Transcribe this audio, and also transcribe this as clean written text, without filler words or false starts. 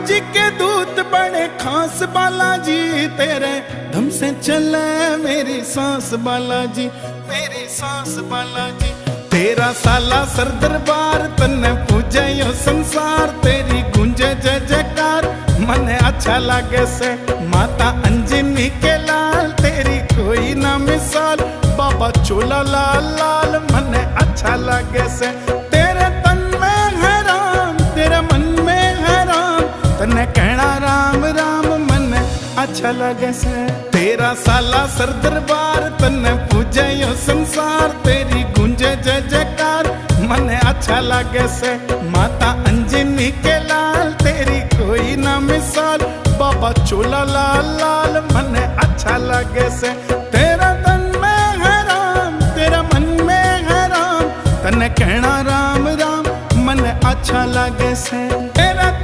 जी के दूत बड़े खास बालाजी, तेरे धम से चले मेरी सांस बालाजी, मेरी सांस बालाजी। तेरा साला सर दरबार तन्ने पूजे यो संसार, तेरी गूंजे जय जयकार मने अच्छा लागे से। माता अंजनी के लाल तेरी कोई ना मिसाल, बाबा चोला लाल लाल मने अच्छा लागे से। तेरे तन में है राम तेरे मन में है राम, तन्ने कहना राम राम मने अच्छा लगे से। तेरा साला सर दरबार तन्ने पूजे यो संसार, तेरी गूंजे जय जयकार मने अच्छा लगे से। माता अंजनी के लाल तेरी कोई ना मिसाल, बाबा चोला लाल लाल मने अच्छा लगे से। तेरा तन में है राम तेरा मन में है राम, तन्ने कहना राम राम मने अच्छा लगे से।